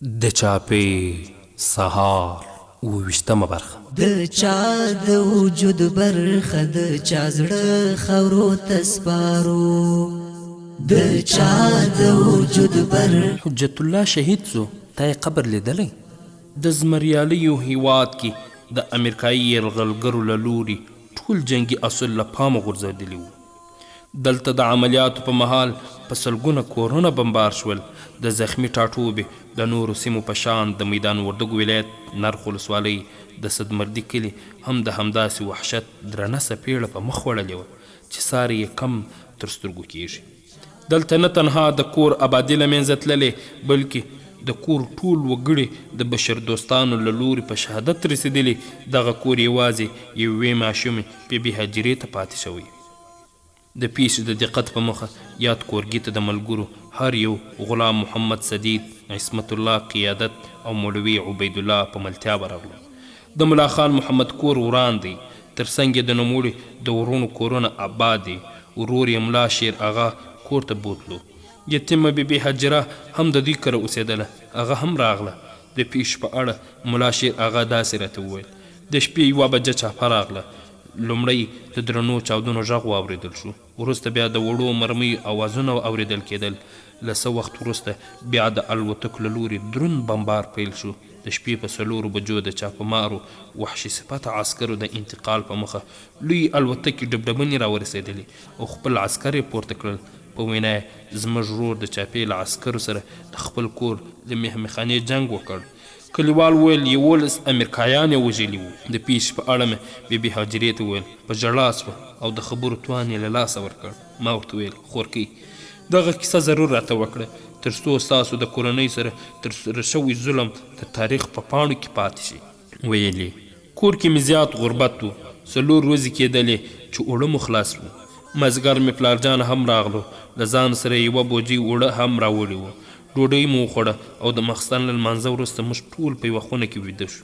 د چاپې سهار 28مه برخه. د چا د وجود برخه د چا زړه خاورو ته سپارو، د چا د وجود برخه. حجت الله شهید سو، تا یې قبر لیدلی؟ د زمریالیو هیواد کې د امریکایي یرغلګرو له لوري ټول جنګي اصول له پامه غورځېدلي وو. دلته د عملیاتو په مهال په سلګونه کورونه بمبار شول. د زخمی ټاټوبې د نورو سیمو په شان د میدان وردګو ولایت نرخ ولسوالۍ د صدمردي کلي هم د همداسې وحشت درنه څپېړه په مخ وړلې وه چې ساری یې کم تر سترګو کیږي. دلته نه تنها د کور آبادي له منځه تللې، بلکې د کور ټول وګړي د بشر دوستانو له لوري په شهادت رسېدلي. دغه کور یوازې یوې ماشومې بې هجرې ته پاتې شوی. د پیسو د دقت په مخه یاد کورګي ته د ملګرو هر یو غلام محمد سدید، عصمت الله قیادت او مولوي عبید الله په ملتیا برغلو. د ملا خان محمد کور وران دی، تر څنګ د نوموړي د ورونو کورونه آباد دي. ورور یې ملا شیر اغا کور ته بوتلو. یتیمه بیبي هجره هم د دوی کره اوسېدله، هغه هم راغله. د پیش په اړه ملا شیر اغا داسې راته وویل: د شپې 1 بجه چاپه راغله. لومړی د درنو چاودنو غږ واورېدل شو، وروسته بیا د وړو مرمیو اوازونه اوریدل کېدل. له څه وخت وروسته بیا د الوتکو له لوري دروند بمبار پیل شو. د شپې په 4 بجو د چاپمارو وحشي صفته عسکرو د انتقال په مخه لوی الوتکې ډبډبنې راورسېدلې او خپل عسکر یې پورته کړل. په وینا یې زموږ ورور د چاپې له عسکرو سره د خپل کور د مهمخانې جنګ وکړ. کلیوال ویل 11 امریکایان یې وژلي وو. د پیش په اړه مې بیبي هاجرې ته ویل، په ژړا سوه او د خبرو توان یې له لاسه ورکړ. ما ورته ویل: خورکۍ، دغه کیسه ضرور راته وکړه تر څو ستاسو د کورنۍ سره ترسره شوی ظلم د تاریخ په پاڼو کې پاتې شي. ویلې: کور کې مې زیات غربت و، 4 ورځې کېدلې چې اوړه مو خلاص وو. مازدیګر مې پلارجان هم راغلو، له ځان سره 1 بوجۍ اوړه هم راوړي وو. ډوډۍ مو وخوړه او د ماخستن له لمانځه وروسته موږ ټول په یوه خونه کې ویده شو.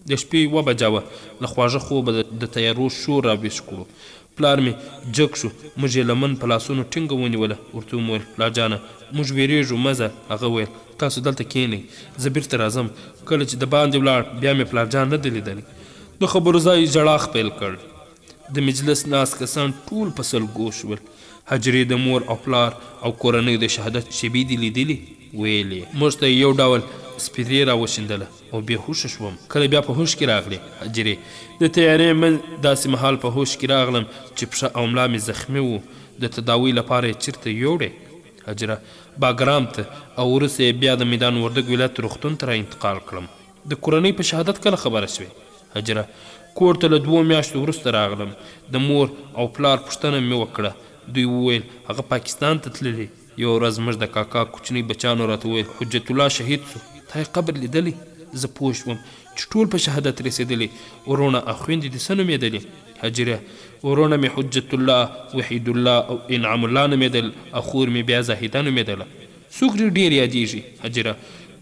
د شپې 1 بجه وه، له خواږه خوبه د تیارو شور راویښ کړو. پلار مې جګ شو، موږ یې لمن په لاسونو ټینګه ونیوله. ورته مې ویل: پلارجانه، موږ ویرېږو، مه ځه. هغه ویل: تاسو دلته کښېنئ، زه بیرته راځم. کله چې د باندې ولاړ بیا مې پلارجان نه دی لیدلی. د خبرو ځای ژړا خپل کړ. د مجلس ناست کسان ټول په سلګو شول. هجرې د مور او پلار او کورنۍ د شهادت شیبې دي لیدلي. ویلې: موږ ته یو ډول سپیرې راوشیندله او بېهوشه شوم. کله بیا په هوش کې راغلې هجرې. د تیارې من داسې مهال په هوش کې راغلم چې پښه او ملا مې زخمي وو. د تداوۍ لپاره یې چېرته یوړې هجره؟ باګرام ته، او وروسته یې بیا د میدان وردګ ولایت روغتون ته را انتقال کړم. د کورنۍ په شهادت کله خبره شوې هجره؟ کور ته له 2 میاشتو وروسته راغلم. د مور او پلار پوښتنه مې وکړه. دوی وویل هغه پاکستان ته تللی. یو ورځ زموږ د کاکا کوچني بچانو راته وویل: حجت الله شهید سو، تا یې قبر لیدلی؟ زه پوه شوم چې ټول په شهادت رسېدلي. ورونه او خویندې دې څه نومېدلې هجره؟ ورونه مې حجت الله، وحید الله او انعام الله نومېدل، او خور مې بیا زاهده نومېدله. څوک ډېر یادېږي هجره؟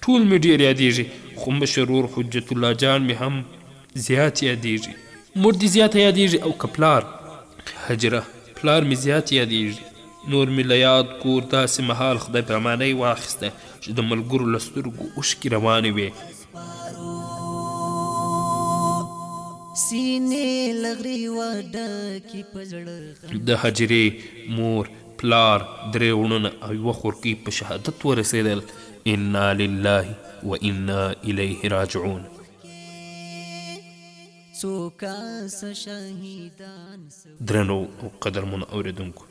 ټول مې ډېر یادېږي، خو مشر ورور حجت الله جان مې هم زیات یادېږي. مور دې زیاته یادېږي او که پلار هجره؟ پلار مې زیات یادېږي. نور مې له یاد کور داسې مهال خدای پامانۍ واخیسته چې د ملګرو له سترګو اوښکې روانې وې. د هجرې مور، پلار، 3 وروڼه او 1 خورکۍ په شهادت ورسېدل. انا لله و انا الیه راجعون. درنو او قدرمنو اوریدونکو،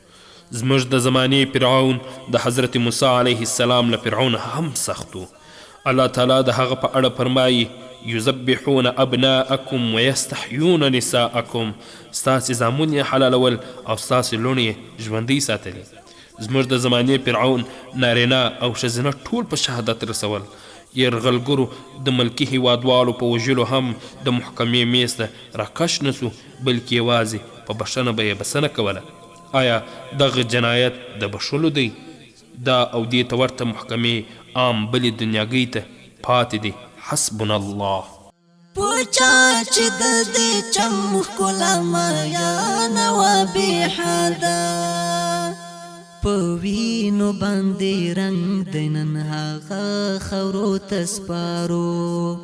زموږ د زمانې فرعون د حضرت موسی علیه السلام له فرعون هم سخت و. الله تعالی د هغه په اړه فرمایي: یذبحون ابناءکم ویستحیون نساءکم. ستاسې زامن یې حلالول او ستاسې لوڼې یې ژوندۍ ساتلې. زموږ د زمانې فرعون نارینه او ښځینه ټول په شهادت رسول. یرغلګرو د ملکي هیوادوالو په وژلو هم د محکمې میز ته راکش نه سو، بلکې یوازې په بښنه به یې بسنه کوله. آیا دغه جنایت د بښلو دی؟ دا او دې ته ورته محکمې عام بلې دنیاګۍ ته پاتې دی. حسبنا الله. پوچا چې د دې چم ښکلا مریانه وه بې حده، په وینو باندې رنگ د نن هغه خاورو ته سپارو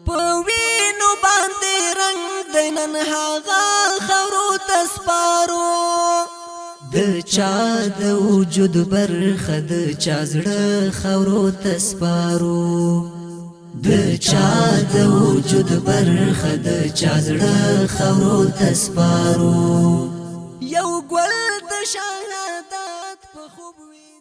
په وینو باندې رنگ د نن هغه خاورو ته سپارو د چا د وجود برخه د چا زړه خاورو ته سپارو د چا د وجود برخه د چا زړه خاورو ته سپارو یو ګل د شهادت په خوب وي